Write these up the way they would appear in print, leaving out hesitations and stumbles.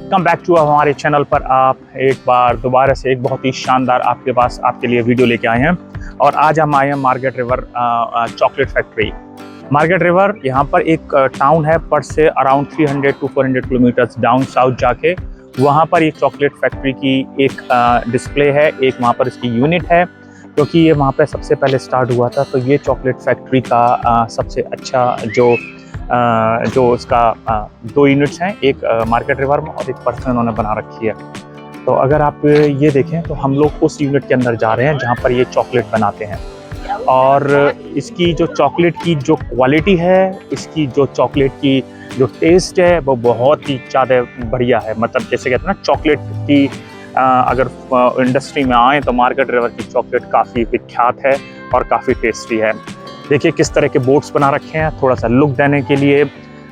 Come back to हमारे channel पर आप एक बार दोबारा से एक बहुत ही शानदार आपके लिए वीडियो लेके आए हैं। और आज हम आए हैं market river chocolate factory. Market river यहाँ पर एक टाउन है, पर से around 300 to 400 kilometres down south जाके वहाँ पर एक चॉकलेट फैक्ट्री की एक डिस्प्ले है, एक वहाँ पर इसकी यूनिट है, क्योंकि ये वहाँ पे सबसे पहले स्टार्ट हुआ था। तो ये चॉकलेट फैक्ट्री का सबसे अच्छा जो उसका 2 यूनिट्स हैं, एक मार्केट रिवर में और एक पर्सन उन्होंने बना रखी है। तो अगर आप ये देखें तो हम लोग उस यूनिट के अंदर जा रहे हैं जहाँ पर ये चॉकलेट बनाते हैं। और इसकी जो चॉकलेट की जो क्वालिटी है, इसकी जो चॉकलेट की जो टेस्ट है वो बहुत ही ज़्यादा बढ़िया है। मतलब जैसे कहते हैं ना, चॉकलेट की अगर इंडस्ट्री में आए तो मार्केट रिवर की चॉकलेट काफ़ी विख्यात है और काफ़ी टेस्टी है। देखिए किस तरह के बोर्ड्स बना रखे हैं थोड़ा सा लुक देने के लिए।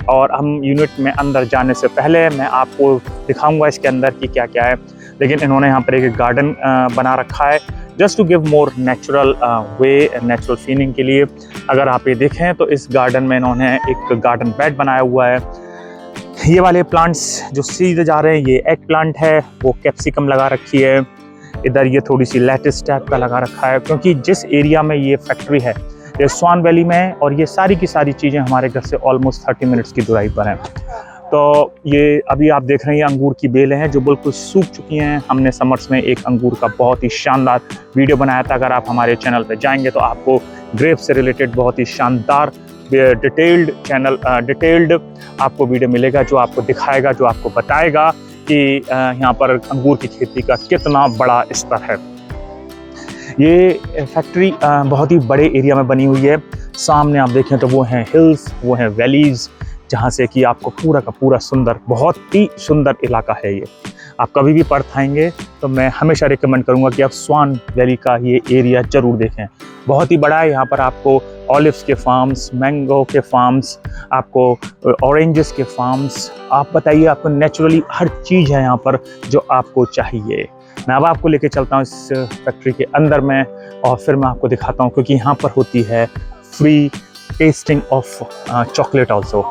और हम यूनिट में अंदर जाने से पहले मैं आपको दिखाऊंगा इसके अंदर की क्या क्या है। लेकिन इन्होंने यहाँ पर एक गार्डन बना रखा है just to give more natural natural feeling के लिए। अगर आप ये देखें तो इस गार्डन में इन्होंने एक गार्डन बेड बनाया हुआ है। ये वाले प्लांट्स जो सीधे जा रहे हैं ये एग प्लांट है, वो कैप्सिकम लगा रखी है। इधर ये थोड़ी सी लेटिस टाइप का लगा रखा है, क्योंकि जिस एरिया में ये फैक्ट्री है ये स्वान वैली में है और ये सारी की सारी चीज़ें हमारे घर से ऑलमोस्ट 30 मिनट्स की दूरी पर हैं। तो ये अभी आप देख रहे हैं अंगूर की बेलें हैं जो बिल्कुल सूख चुकी हैं। हमने समर्स में एक अंगूर का बहुत ही शानदार वीडियो बनाया था। अगर आप हमारे चैनल पर जाएंगे तो आपको ग्रेप से रिलेटेड बहुत ही शानदार डिटेल्ड आपको वीडियो मिलेगा, जो आपको दिखाएगा, जो आपको बताएगा कि यहाँ पर अंगूर की खेती का कितना बड़ा स्तर है। ये फैक्ट्री बहुत ही बड़े एरिया में बनी हुई है। सामने आप देखें तो वो हैं हिल्स, वो हैं वैलीज़, जहाँ से कि आपको पूरा का पूरा सुंदर, बहुत ही सुंदर इलाका है ये। आप कभी भी पर्थ आएंगे तो मैं हमेशा रिकमेंड करूँगा कि आप स्वान वैली का ये एरिया ज़रूर देखें। बहुत ही बड़ा है। यहाँ पर आपको ऑलिव्स के फार्म्स, मैंगो के फार्म्स, आपको ऑरेंजेस के फार्म्स, आप बताइए, आपको नेचुरली हर चीज़ है यहाँ पर जो आपको चाहिए। मैं अब आपको लेके चलता हूँ इस फैक्ट्री के अंदर में और फिर मैं आपको दिखाता हूँ, क्योंकि यहाँ पर होती है free testing of chocolate also.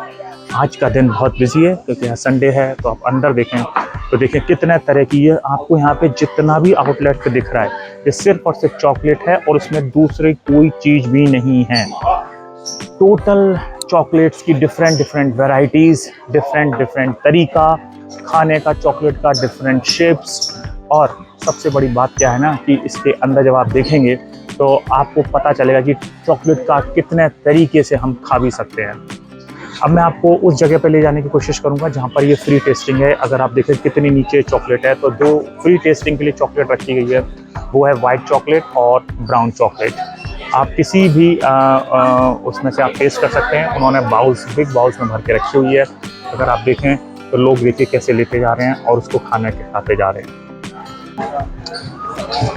आज का दिन बहुत बिजी है क्योंकि यहाँ संडे है। तो आप अंदर देखें तो देखें कितने तरह की ये आपको यहाँ पे जितना भी आउटलेट पे दिख रहा है ये सिर्फ और सिर्फ चॉकलेट है और उसमें दूसरी कोई चीज़ भी नहीं है। टोटल चॉकलेट्स की डिफरेंट वैरायटीज़, डिफरेंट तरीका खाने का, चॉकलेट का डिफरेंट शेप्स। और सबसे बड़ी बात क्या है ना कि इसके अंदर जब आप देखेंगे तो आपको पता चलेगा कि चॉकलेट का कितने तरीके से हम खा भी सकते हैं। अब मैं आपको उस जगह पे ले जाने की कोशिश करूंगा जहाँ पर ये फ्री टेस्टिंग है। अगर आप देखें कितनी नीचे चॉकलेट है, तो जो फ्री टेस्टिंग के लिए चॉकलेट रखी गई है वो है वाइट चॉकलेट और ब्राउन चॉकलेट। आप किसी भी उसमें से आप टेस्ट कर सकते हैं। उन्होंने बिग बाउल्स में भर के रखी हुई है। अगर आप देखें तो लोग देखिए कैसे लेते जा रहे हैं और उसको खाने के खाते जा रहे हैं।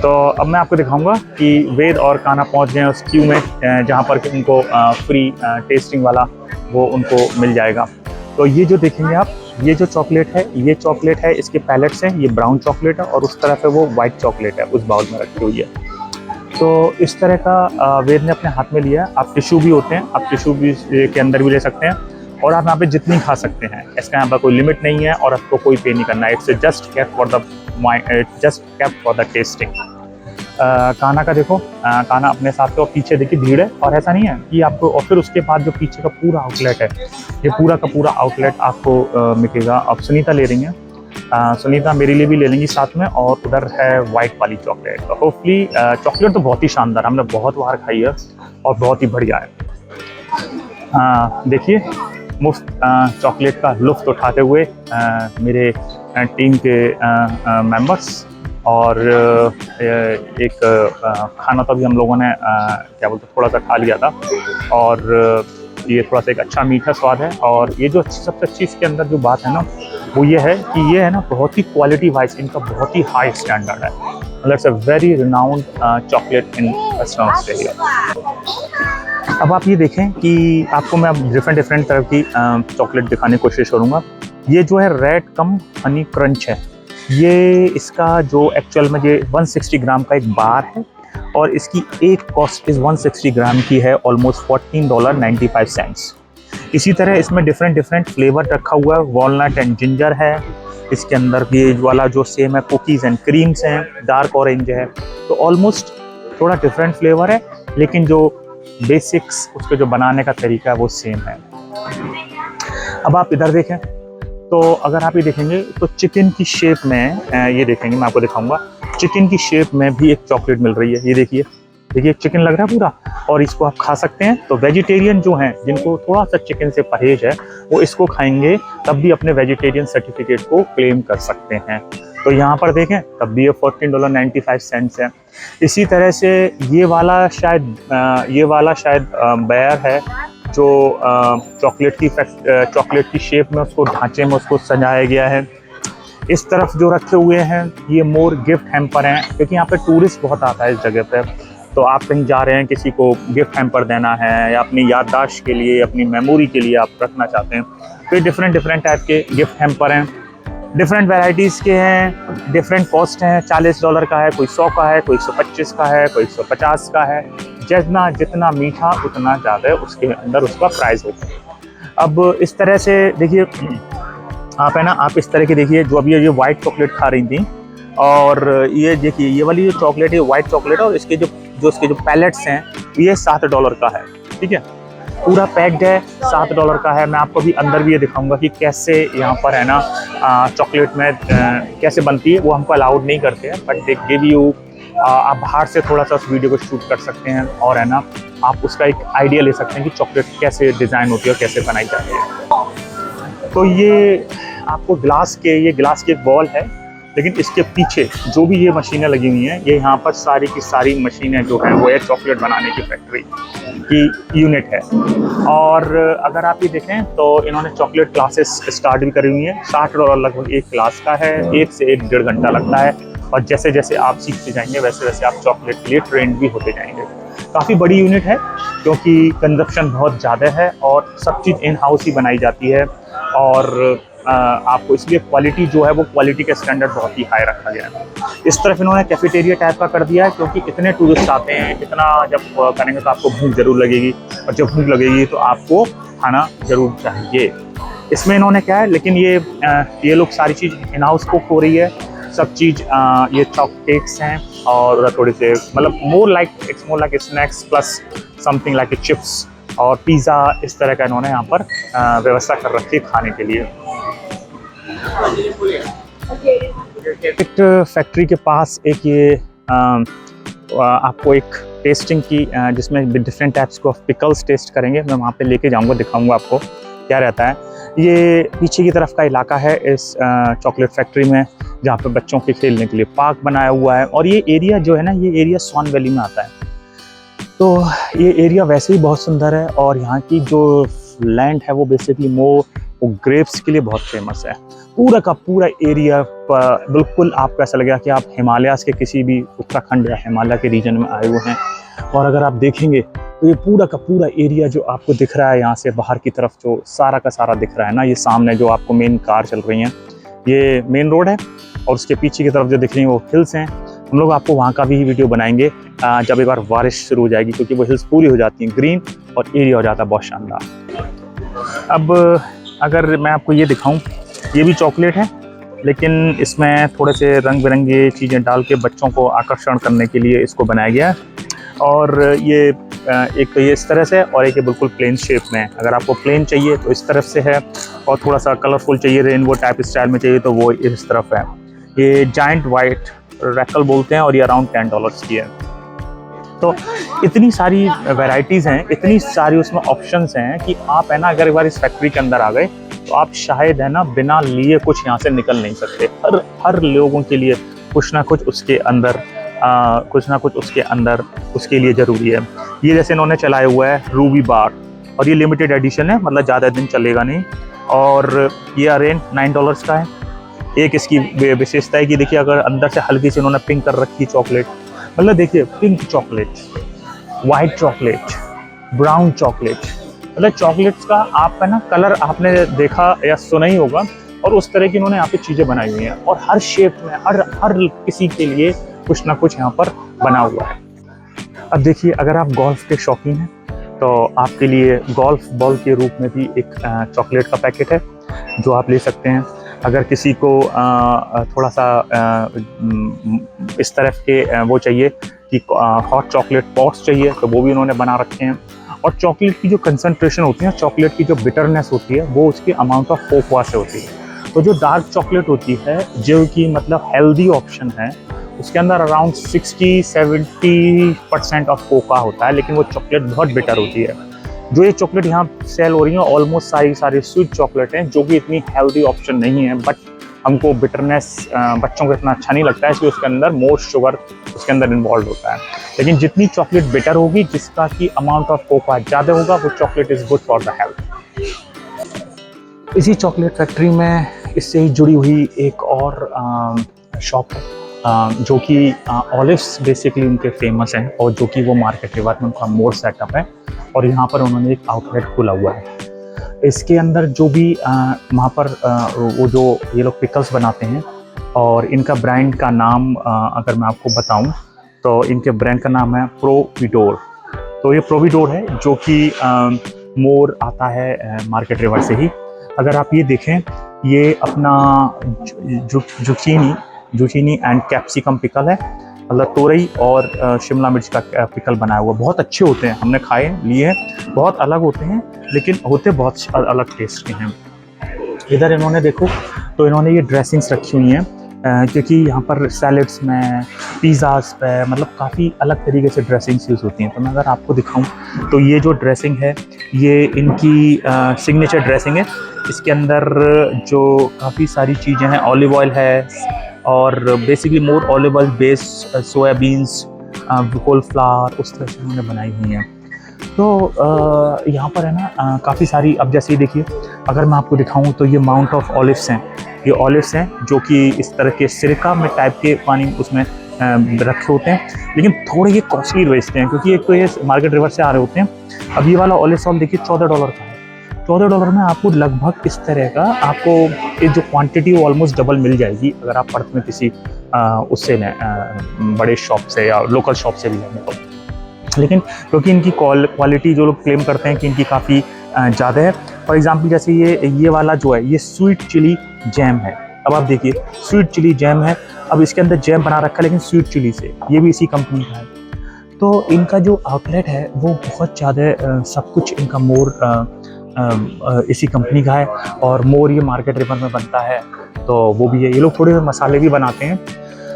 तो अब मैं आपको दिखाऊंगा कि वेद और कान्हा पहुंच गए उस क्यू में जहां पर कि उनको फ्री टेस्टिंग वाला वो उनको मिल जाएगा। तो ये जो देखेंगे आप, ये जो चॉकलेट है, ये चॉकलेट है, इसके पैलेट्स हैं, ये ब्राउन चॉकलेट है और उस तरफ है वो वाइट चॉकलेट है, उस बाउल में रखी हुई है। तो इस तरह का वेद ने अपने हाथ में लिया है। आप टिश्यू भी होते हैं, आप टिश्यू भी के अंदर भी ले सकते हैं और आप यहाँ पे जितनी खा सकते हैं। इसका यहाँ पर कोई लिमिट नहीं है और आपको कोई पे नहीं करना है। It's just kept for the testing. Kanha का देखो, कान्हा अपने साथ तो पीछे देखिए भीड़ है और ऐसा नहीं है कि आपको, और फिर उसके बाद जो पीछे का पूरा आउटलेट है ये पूरा का पूरा आउटलेट आपको मिलेगा। अब सुनीता ले रही हैं, सुनीता मेरे लिए भी ले लेंगी साथ में। और उधर है वाइट वाली चॉकलेट। तो होपफुली चॉकलेट तो बहुत ही शानदार, हमने बहुत बार खाई है और बहुत ही बढ़िया है। देखिए मुफ्त चॉकलेट का लुत्फ़ उठाते हुए मेरे टीम के मेंबर्स। और एक खाना तो भी हम लोगों ने क्या बोलते थोड़ा सा खा लिया था और ये थोड़ा सा एक अच्छा मीठा स्वाद है। और ये जो सबसे अच्छी इसके अंदर जो बात है ना वो ये है कि ये है ना बहुत ही क्वालिटी वाइज इनका बहुत ही हाई स्टैंडर्ड है। मतलब it's a very renowned chocolate in western Australia. अब आप ये देखें कि आपको मैं अब डिफरेंट तरह की चॉकलेट दिखाने की कोशिश करूँगा। ये जो है रेड कम हनी क्रंच है। ये इसका जो एक्चुअल में ये 160 ग्राम का एक बार है और इसकी एक कॉस्ट इस 160 ग्राम की है ऑलमोस्ट $14.95। इसी तरह इसमें डिफरेंट डिफरेंट फ्लेवर रखा हुआ है, वॉलनट एंड जिंजर है। इसके अंदर ये वाला जो सेम है कुकीज़ एंड क्रीम्स हैं, डार्क ऑरेंज है। तो ऑलमोस्ट थोड़ा डिफरेंट फ्लेवर है, लेकिन जो बेसिक्स उसके जो बनाने का तरीका है वो सेम है। अब आप इधर देखें तो अगर आप ये देखेंगे तो चिकन की शेप में ये देखेंगे, मैं आपको दिखाऊंगा, चिकन की शेप में भी एक चॉकलेट मिल रही है। ये देखिए, देखिए चिकन लग रहा है पूरा, और इसको आप खा सकते हैं। तो वेजिटेरियन जो हैं, जिनको थोड़ा सा चिकन से परहेज है, वो इसको खाएंगे तब भी अपने वेजिटेरियन सर्टिफिकेट को क्लेम कर सकते हैं। तो यहाँ पर देखें तब भी ये $14.95 है। इसी तरह से ये वाला शायद बेयर है जो चॉकलेट की शेप में उसको ढांचे में उसको सजाया गया है। इस तरफ जो रखे हुए हैं ये मोर गिफ्ट हैम्पर हैं, क्योंकि यहाँ पे टूरिस्ट बहुत आता है इस जगह पे। तो आप कहीं जा रहे हैं, किसी को गिफ्ट हैम्पर देना है या अपनी याददाश्त के लिए, अपनी मेमोरी के लिए आप रखना चाहते हैं, तो ये डिफरेंट टाइप के गिफ्ट हैम्पर हैं। डिफरेंट वैराइटीज़ के हैं, डिफरेंट कॉस्ट हैं। $40 का है, कोई 100 का है, कोई 125 का है, कोई 150 का है। जितना मीठा उतना ज़्यादा उसके अंदर उसका प्राइस होता है। अब इस तरह से देखिए आप है ना, आप इस तरह के देखिए, जो अभी ये वाइट चॉकलेट खा रही थी, और ये देखिए ये वाली जो चॉकलेट है वाइट चॉकलेट है, और इसके इसके जो पैलेट्स हैं ये $7 का है। ठीक है, पूरा पैक्ड है, $7 का है। मैं आपको भी अंदर भी ये दिखाऊंगा कि कैसे यहाँ पर है ना चॉकलेट में कैसे बनती है। वो हमको अलाउड नहीं करते हैं, बट दे गिव यू, आप बाहर से थोड़ा सा उस वीडियो को शूट कर सकते हैं, और है ना आप उसका एक आइडिया ले सकते हैं कि चॉकलेट कैसे डिज़ाइन होती है और कैसे बनाई जाती है। तो ये आपको ग्लास की एक बॉल है, लेकिन इसके पीछे जो भी ये मशीनें लगी हुई हैं, ये यहाँ पर सारी की सारी मशीनें जो हैं वो है चॉकलेट बनाने की फैक्ट्री की यूनिट है। और अगर आप ये देखें तो इन्होंने चॉकलेट क्लासेस स्टार्ट भी करी हुई हैं। $60 लगभग एक क्लास का है, 1 से 1.5 घंटा लगता है, और जैसे जैसे आप सीखते जाएंगे वैसे वैसे आप चॉकलेट के लिए ट्रेंड भी होते जाएंगे। काफ़ी बड़ी यूनिट है, क्योंकि कंजप्शन बहुत ज़्यादा है और सब चीज़ इन हाउस ही बनाई जाती है, और आपको इसलिए क्वालिटी जो है वो क्वालिटी का स्टैंडर्ड बहुत ही हाई रखा गया है। इस तरफ इन्होंने कैफेटेरिया टाइप का कर दिया है, क्योंकि इतने टूरिस्ट आते हैं, इतना जब करेंगे तो आपको भूख जरूर लगेगी, और जब भूख लगेगी तो आपको खाना जरूर चाहिए। इसमें इन्होंने क्या है, लेकिन ये लोग सारी चीज़ इन हाउस कुक हो रही है, सब चीज़। ये चॉकलेट्स हैं और थोड़े से मतलब more like snacks plus something like chips और पिज़्ज़ा, इस तरह का इन्होंने यहाँ पर व्यवस्था कर रखी है खाने के लिए। फैक्ट्री के पास एक ये आपको एक टेस्टिंग की, जिसमें डिफरेंट टाइप्स को पिकल्स टेस्ट करेंगे। मैं वहाँ पे लेके जाऊँगा, दिखाऊँगा आपको क्या रहता है। ये पीछे की तरफ का इलाका है इस चॉकलेट फैक्ट्री में, जहाँ पे बच्चों के खेलने के लिए पार्क बनाया हुआ है। और ये एरिया जो है ना, ये एरिया स्वान वैली में आता है। तो ये एरिया वैसे ही बहुत सुंदर है, और यहाँ की जो लैंड है वो बेसिकली वो ग्रेप्स के लिए बहुत फेमस है। पूरा का पूरा एरिया बिल्कुल आपको ऐसा लगेगा कि आप हिमालयाज़ के किसी भी उत्तराखंड या हिमालय के रीजन में आए हुए हैं। और अगर आप देखेंगे तो ये पूरा का पूरा एरिया जो आपको दिख रहा है, यहाँ से बाहर की तरफ जो सारा का सारा दिख रहा है ना, ये सामने जो आपको मेन कार चल रही हैं, ये मेन रोड है, और उसके पीछे की तरफ जो दिख रही हैं वो हिल्स हैं। हम लोग आपको वहाँ का भी वीडियो बनाएंगे जब एक बार बारिश शुरू हो जाएगी, क्योंकि वो हिल्स पूरी हो जाती हैं ग्रीन, और एरिया हो जाता है बहुत शानदार। अब अगर मैं आपको ये दिखाऊं, ये भी चॉकलेट है, लेकिन इसमें थोड़े से रंग बिरंगे चीज़ें डाल के बच्चों को आकर्षण करने के लिए इसको बनाया गया है। और ये एक तो ये इस तरह से, और एक ये बिल्कुल प्लेन शेप में। अगर आपको प्लेन चाहिए तो इस तरफ से है, और थोड़ा सा कलरफुल चाहिए, रेनबो टाइप स्टाइल में चाहिए तो वो इस तरफ है। ये जाइंट वाइट रैकल बोलते हैं, और ये अराउंड $10 की है। तो इतनी सारी वैरायटीज़ हैं, इतनी सारी उसमें ऑप्शंस हैं कि आप है ना, अगर एक बार इस फैक्ट्री के अंदर आ गए तो आप शायद है ना बिना लिए कुछ यहाँ से निकल नहीं सकते। हर लोगों के लिए कुछ ना कुछ उसके अंदर उसके लिए ज़रूरी है। ये जैसे इन्होंने चलाया हुआ है रूबी बार, और ये लिमिटेड एडिशन है, मतलब ज़्यादा दिन चलेगा नहीं। और ये अरेंज $9 का है। एक इसकी विशेषता है कि देखिए, अगर अंदर से हल्की से इन्होंने पिंक कर रखी चॉकलेट, मतलब देखिए pink chocolate, white chocolate, brown chocolate, मतलब चॉकलेट्स का आप है ना कलर आपने देखा या सुना ही होगा, और उस तरह की इन्होंने यहाँ पे चीज़ें बनाई हुई हैं, और हर शेप में हर किसी के लिए कुछ ना कुछ यहाँ पर बना हुआ है। अब देखिए, अगर आप गोल्फ के शौकीन हैं तो आपके लिए गोल्फ बॉल के रूप में भी एक चॉकलेट का पैकेट है जो आप ले सकते हैं। अगर किसी को थोड़ा सा इस तरफ के वो चाहिए कि हॉट चॉकलेट पॉट्स चाहिए तो वो भी उन्होंने बना रखे हैं। और चॉकलेट की जो कंसंट्रेशन होती है, चॉकलेट की जो बिटरनेस होती है, वो उसकी अमाउंट ऑफ कोकोआ से होती है। तो जो डार्क चॉकलेट होती है जो कि मतलब हेल्दी ऑप्शन है, उसके अंदर अराउंड 60-70% ऑफ कोका होता है, लेकिन वो चॉकलेट बहुत बिटर होती है। जो ये चॉकलेट यहाँ सेल हो रही है ऑलमोस्ट सारी स्वीट चॉकलेट हैं जो कि इतनी हेल्दी ऑप्शन नहीं है, बट हमको बिटरनेस बच्चों को इतना अच्छा नहीं लगता है, इसलिए उसके अंदर मोर शुगर उसके अंदर इन्वॉल्व होता है। लेकिन जितनी चॉकलेट बिटर होगी, जिसका की अमाउंट ऑफ कोका ज़्यादा होगा, वो chocolate is good for the health. इसी चॉकलेट फैक्ट्री में इससे ही जुड़ी हुई एक और शॉप है जो कि ऑलिव्स बेसिकली उनके फेमस हैं, और जो कि वो मार्केट रिवर में उनका मोर सेटअप है, और यहाँ पर उन्होंने एक आउटलेट खोला हुआ है। इसके अंदर जो भी वहाँ पर वो जो ये लोग पिकल्स बनाते हैं, और इनका ब्रांड का नाम अगर मैं आपको बताऊं तो इनके ब्रांड का नाम है प्रोविडोर। तो ये प्रोविडोर है जो कि मोर आता है मार्केट रिवर से ही। अगर आप ये देखें, ये अपना जुचीनी एंड कैप्सिकम पिकल है, मतलब तोरई और शिमला मिर्च का पिकल बनाया हुआ, बहुत अच्छे होते हैं। हमने खाए लिए हैं, बहुत अलग होते हैं, लेकिन होते बहुत अलग टेस्ट के हैं। इधर इन्होंने देखो तो इन्होंने ये ड्रेसिंग्स रखी हुई हैं, क्योंकि यहाँ पर सैलड्स में, पिज़्ज़ाज़ पे मतलब काफ़ी अलग तरीके से ड्रेसिंग्स यूज़ होती हैं। तो मैं अगर आपको दिखाऊं तो ये जो ड्रेसिंग है, ये इनकी सिग्नेचर ड्रेसिंग है। इसके अंदर जो काफ़ी सारी चीज़ें हैं, ऑलिव ऑयल है, और basically more olive oil based soybeans, whole flower, उस तरह से उन्होंने बनाई हुई हैं। तो यहाँ पर है ना काफ़ी सारी, अब जैसे ही देखिए, अगर मैं आपको दिखाऊं तो ये माउंट ऑफ ऑलिव्स हैं। ये ऑलिव्स हैं जो कि इस तरह के सिरका में टाइप के पानी उसमें रखे होते हैं, लेकिन थोड़े ये कॉस्टली बेचते हैं, क्योंकि एक तो ये मार्केट रिवर से आ रहे होते हैं। अब ये वाला ऑलिव ऑयल देखिए $14 का है। $14 में आपको लगभग इस तरह का आपको ये जो क्वांटिटी वो ऑलमोस्ट डबल मिल जाएगी, अगर आप पर्थ में किसी उससे बड़े शॉप से या लोकल शॉप से भी लेंगे तो। लेकिन क्योंकि इनकी क्वालिटी जो लोग क्लेम करते हैं कि इनकी काफ़ी ज़्यादा है। फॉर एग्जांपल जैसे ये वाला जो है, ये स्वीट चिली जैम है। अब आप देखिए, स्वीट चिली जैम है, अब इसके अंदर जैम बना रखा है लेकिन स्वीट चिली से, ये भी इसी कंपनी का है। तो इनका जो आउटलेट है वो बहुत ज़्यादा सब कुछ इनका मोर इसी कंपनी का है, और मोर ये मार्केट रिवर में बनता है, तो वो भी है। ये लोग थोड़े मसाले भी बनाते हैं।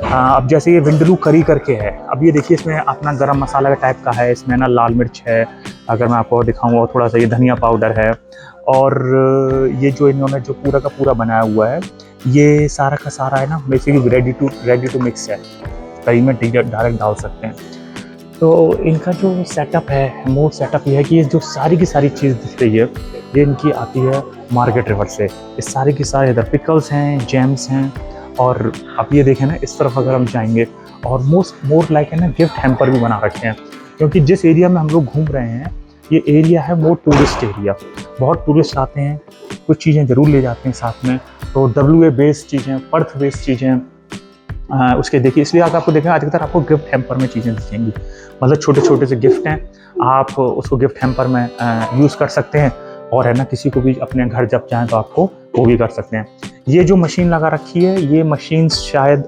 अब जैसे ये विंडलू करी करके है, अब ये देखिए इसमें अपना गरम मसाला का टाइप का है, इसमें ना लाल मिर्च है, अगर मैं आपको दिखाऊंगा, थोड़ा सा ये धनिया पाउडर है, और ये जो इन्होंने जो पूरा का पूरा बनाया हुआ है, ये सारा का सारा है ना बेसिकली रेडी टू मिक्स है, करी में डायरेक्ट डाल सकते हैं। तो इनका जो सेटअप है, मोर सेटअप ये है कि ये जो सारी की सारी चीज़ दिख रही है, ये इनकी आती है मार्केट रिवर से। ये सारे की सारे इधर पिकल्स हैं, जैम्स हैं, और आप ये देखें ना, इस तरफ अगर हम जाएंगे, और मोर लाइक है ना गिफ्ट हैम्पर भी बना रखे हैं, क्योंकि जिस एरिया में हम लोग घूम रहे हैं, ये एरिया है मोर टूरिस्ट एरिया। बहुत टूरिस्ट आते हैं, कुछ चीज़ें ज़रूर ले जाते हैं साथ में। तो WA बेस्ड चीज़ें, पर्थ बेस्ड चीज़ें उसके देखिए, इसलिए अगर आपको देखें अधिकतर आपको गिफ्ट हैम्पर में चीज़ें दिखेंगी, मतलब छोटे छोटे से गिफ्ट हैं, आप उसको गिफ्ट हैम्पर में यूज़ कर सकते हैं, और है ना किसी को भी अपने घर जब चाहें तो आपको वो भी कर सकते हैं। ये जो मशीन लगा रखी है, ये मशीन शायद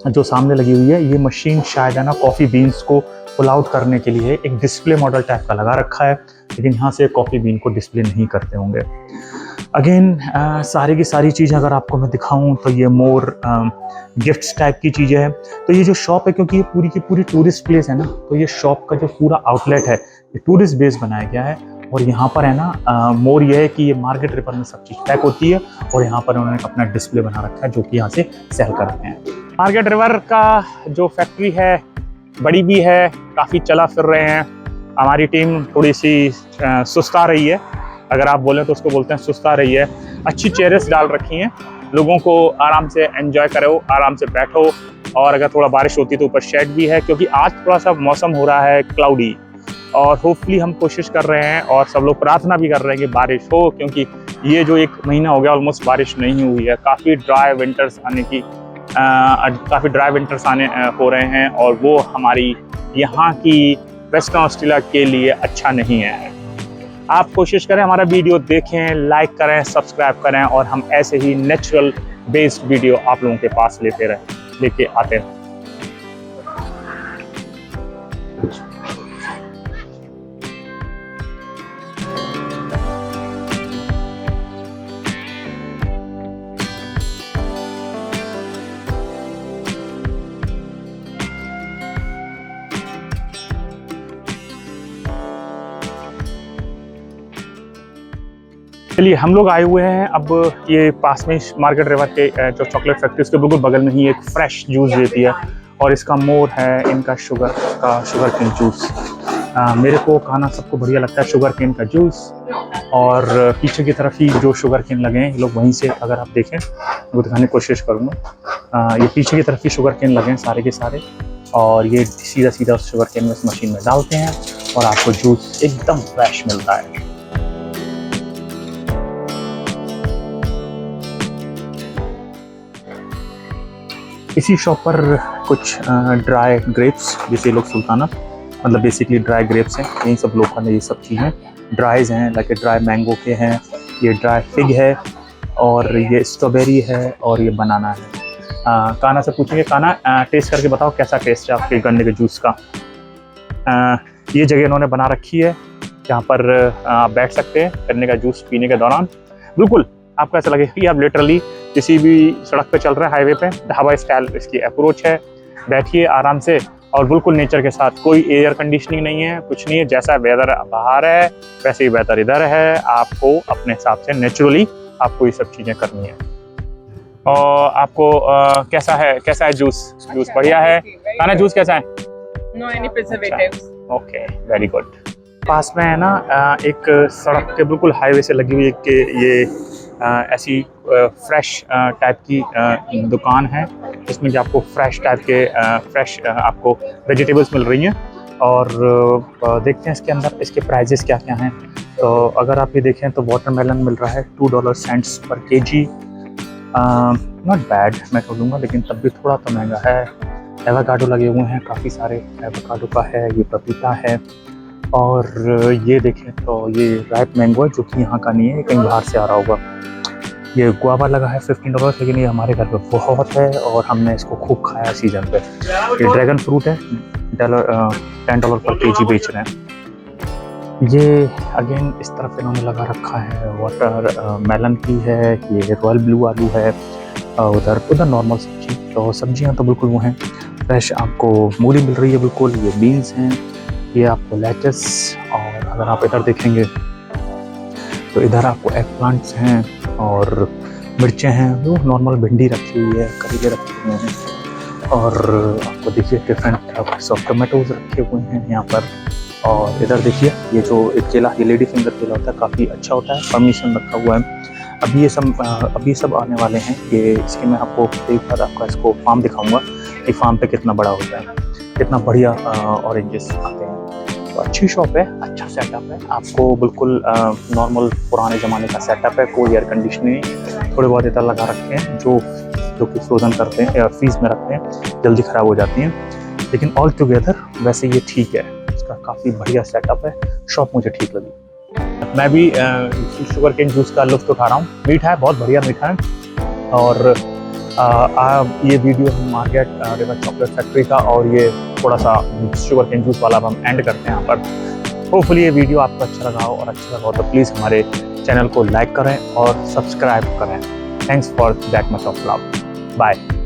जो सामने लगी हुई है, ये मशीन शायद है ना कॉफ़ी बीन्स को पुल आउट करने के लिए एक डिस्प्ले मॉडल टाइप का लगा रखा है, लेकिन यहाँ से कॉफ़ी बीन को डिस्प्ले नहीं करते होंगे। अगेन सारी की सारी चीज़ें अगर आपको मैं दिखाऊं तो ये मोर गिफ्ट्स टाइप की चीज़ें हैं। तो ये जो शॉप है, क्योंकि ये पूरी की पूरी टूरिस्ट प्लेस है ना, तो ये शॉप का जो पूरा आउटलेट है ये टूरिस्ट बेस बनाया गया है। और यहाँ पर है ना मोर ये है कि ये मार्केट रिवर में सब चीज़ पैक होती है, और यहाँ पर उन्होंने अपना डिस्प्ले बना रखा है जो कि यहाँ से सेल करते हैं। मार्केट रिवर का जो फैक्ट्री है बड़ी भी है, काफ़ी चला फिर रहे हैं। हमारी टीम थोड़ी सी सुस्ता रही है, अगर आप बोलें तो उसको बोलते हैं सुस्ता रही है। अच्छी चेयर्स डाल रखी हैं, लोगों को आराम से एंजॉय करो, आराम से बैठो, और अगर थोड़ा बारिश होती तो ऊपर शेड भी है, क्योंकि आज थोड़ा सा मौसम हो रहा है क्लाउडी, और होपफुली हम कोशिश कर रहे हैं और सब लोग प्रार्थना भी कर रहे हैं कि बारिश हो, क्योंकि ये जो 1 महीना हो गया ऑलमोस्ट बारिश नहीं हुई है। काफ़ी ड्राई विंटर्स आने हो रहे हैं, और वो हमारी यहाँ की वेस्टर्न ऑस्ट्रेलिया के लिए अच्छा नहीं है। आप कोशिश करें, हमारा वीडियो देखें, लाइक करें, सब्सक्राइब करें और हम ऐसे ही नेचुरल बेस्ड वीडियो आप लोगों के पास लेके आते हैं। चलिए, हम लोग आए हुए हैं अब ये पास में मार्केट रिवर के जो चॉकलेट फैक्ट्री उसके बिल्कुल बगल में ही एक फ्रेश जूस देती है और इसका मोर है इनका शुगर केन जूस। मेरे को खाना सबको बढ़िया लगता है शुगर केन का जूस। और पीछे की तरफ ही जो शुगर केन लगे हैं, ये लोग वहीं से, अगर आप देखें वो दिखाने की कोशिश करूँगा। ये पीछे की तरफ ही शुगर केन लगे हैं सारे के सारे, और ये सीधा सीधा उस शुगर केन में इस मशीन में डालते हैं और आपको जूस एकदम फ्रेश मिलता है। इसी शॉप पर कुछ ड्राई ग्रेप्स, जैसे लोग सुल्ताना, मतलब बेसिकली ड्राई ग्रेप्स हैं, यही सब लोकल है। ये सब चीज़ें ड्राइज हैं, लाइक ड्राई मैंगो के हैं, ये ड्राई फिग है, और ये स्ट्रॉबेरी है, और ये बनाना है। काना से पूछेंगे, काना टेस्ट करके बताओ कैसा टेस्ट है आपके गन्ने के जूस का। ये जगह इन्होंने बना रखी है जहाँ पर आप बैठ सकते हैं गन्ने का जूस पीने के दौरान। बिल्कुल आपको ऐसा लगेगा कि आप लिटरली किसी भी सड़क पे चल रहे हैं, हाईवे पे, ढाबा स्टाइल इसकी अप्रोच है। बैठिए आराम से और बिल्कुल नेचर के साथ, कोई एयर कंडीशनिंग नहीं है, कुछ नहीं है। जैसा वेदर बाहर है वैसे ही वेदर इधर है। आपको अपने हिसाब से नेचुरली आपको ये सब चीज़ें करनी है। और आपको कैसा है जूस बढ़िया है? खाना जूस कैसा है? No any preservatives. Okay, very good. पास में है ना एक सड़क के बिल्कुल हाईवे से लगी हुई एक ये ऐसी फ्रेश टाइप की दुकान है जिसमें कि आपको फ्रेश टाइप के फ्रेश आपको वेजिटेबल्स मिल रही हैं। और देखते हैं इसके अंदर इसके प्राइजेस क्या क्या हैं। तो अगर आप ये देखें तो वाटरमेलन मिल रहा है $2 पर केजी। नॉट बैड मैं कहूँगा, लेकिन तब भी थोड़ा तो महंगा है। एवोकाडो लगे हुए हैं काफ़ी सारे, एवोकाडो का है, ये पपीता है। और ये देखें तो ये राइप मैंगो है जो कि यहाँ का नहीं है, कहीं बाहर से आ रहा होगा। ये गुआवा लगा है $15, लेकिन ये हमारे घर पे बहुत है और हमने इसको खूब खाया सीजन पे। ये ड्रैगन फ्रूट है, $10 पर केजी बेच रहे हैं। ये अगेन इस तरफ इन्होंने लगा रखा है वाटर मेलन की है, ये रॉयल ब्लू आलू है, उधर नॉर्मल सब्जी। तो सब्जियां तो बिल्कुल वो हैं फ्रेश, आपको मूली मिल रही है बिल्कुल। ये बीन्स हैं, ये आपको लेटस, और अगर आप इधर देखेंगे तो इधर आपको एग प्लांट्स हैं और मिर्चें हैं, वो नॉर्मल भिंडी रखी हुई है, करेले रखे हुए हैं, और आपको देखिए डिफरेंट टाइप्स ऑफ टमाटोज रखे हुए हैं यहाँ पर। और इधर देखिए ये जो एक केला, ये लेडी फिंगर केला होता है, काफ़ी अच्छा होता है, परमिशन रखा हुआ है। अभी सब आने वाले हैं। ये इसके मैं आपको एक बार आपका इसको फार्म दिखाऊंगा कि फार्म पे कितना बड़ा होता है, कितना बढ़िया ऑरेंजेस आते हैं। तो अच्छी शॉप है, अच्छा सेटअप है, आपको बिल्कुल नॉर्मल पुराने ज़माने का सेटअप है। कोई एयर कंडीशनिंग, थोड़े बहुत इधर लगा रखे हैं जो कि फ्रोजन करते हैं या फ्रीज में रखते हैं, जल्दी ख़राब हो जाती हैं। लेकिन ऑल टुगेदर वैसे ये ठीक है, इसका काफ़ी बढ़िया सेटअप है। शॉप मुझे ठीक लगी। मैं भी शुगर केन जूस का लुत्फ़ उठा रहा हूँ। मीठा है, बहुत बढ़िया मीठा है। और ये वीडियो हम मार्केट रिवर चॉकलेट फैक्ट्री का और ये थोड़ा सा शुगर केन जूस वाला हम एंड करते हैं यहाँ पर। होपफुली ये वीडियो आपको अच्छा लगा हो, और अच्छा लगा हो तो प्लीज़ हमारे चैनल को लाइक करें और सब्सक्राइब करें। Thanks for that much of love. Bye.